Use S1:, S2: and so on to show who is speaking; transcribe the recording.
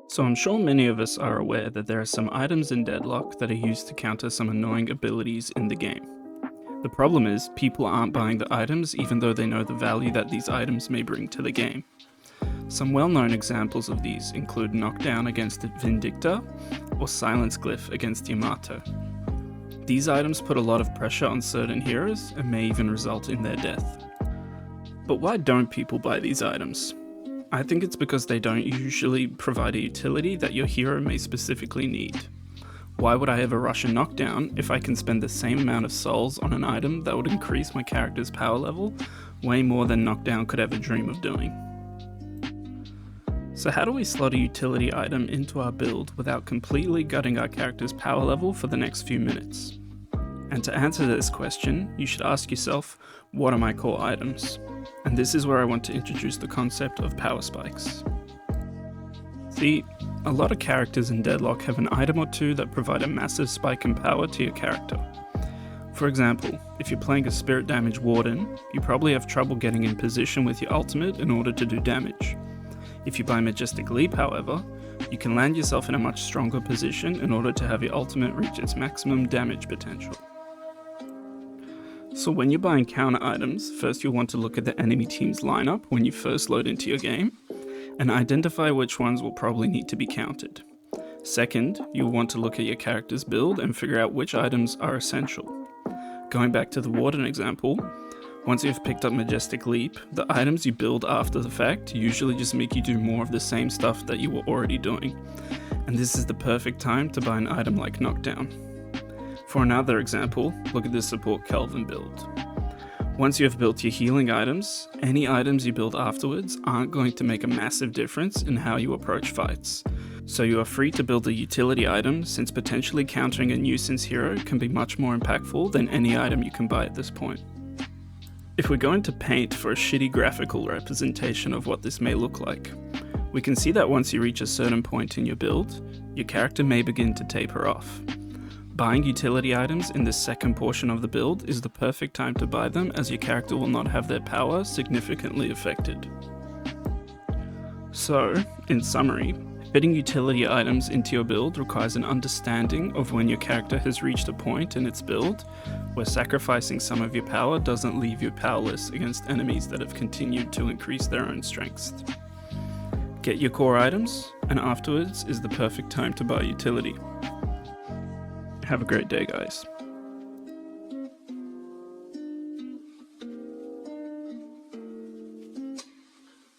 S1: So I'm sure many of us are aware that there are some items in Deadlock that are used to counter some annoying abilities in the game. The problem is, people aren't buying the items even though they know the value that these items may bring to the game. Some well-known examples of these include Knockdown against Vindicta, or Silence Glyph against Yamato. These items put a lot of pressure on certain heroes and may even result in their death. But why don't people buy these items? I think it's because they don't usually provide a utility that your hero may specifically need. Why would I ever rush a knockdown if I can spend the same amount of souls on an item that would increase my character's power level way more than knockdown could ever dream of doing? So how do we slot a utility item into our build without completely gutting our character's power level for the next few minutes? And to answer this question, you should ask yourself, what are my core items? And this is where I want to introduce the concept of power spikes. See, a lot of characters in Deadlock have an item or two that provide a massive spike in power to your character. For example, if you're playing a spirit damage warden, you probably have trouble getting in position with your ultimate in order to do damage. If you buy Majestic Leap, however, you can land yourself in a much stronger position in order to have your ultimate reach its maximum damage potential. So when you're buying counter items, first you'll want to look at the enemy team's lineup when you first load into your game, and identify which ones will probably need to be countered. Second, you'll want to look at your character's build and figure out which items are essential. Going back to the Warden example, once you've picked up Majestic Leap, the items you build after the fact usually just make you do more of the same stuff that you were already doing, and this is the perfect time to buy an item like Knockdown. For another example, look at the support Kelvin build. Once you have built your healing items, any items you build afterwards aren't going to make a massive difference in how you approach fights. So you are free to build a utility item, since potentially countering a nuisance hero can be much more impactful than any item you can buy at this point. If we're going to paint for a shitty graphical representation of what this may look like, we can see that once you reach a certain point in your build, your character may begin to taper off. Buying utility items in this second portion of the build is the perfect time to buy them, as your character will not have their power significantly affected. So, in summary, fitting utility items into your build requires an understanding of when your character has reached a point in its build where sacrificing some of your power doesn't leave you powerless against enemies that have continued to increase their own strengths. Get your core items, and afterwards is the perfect time to buy utility. Have a great day, guys.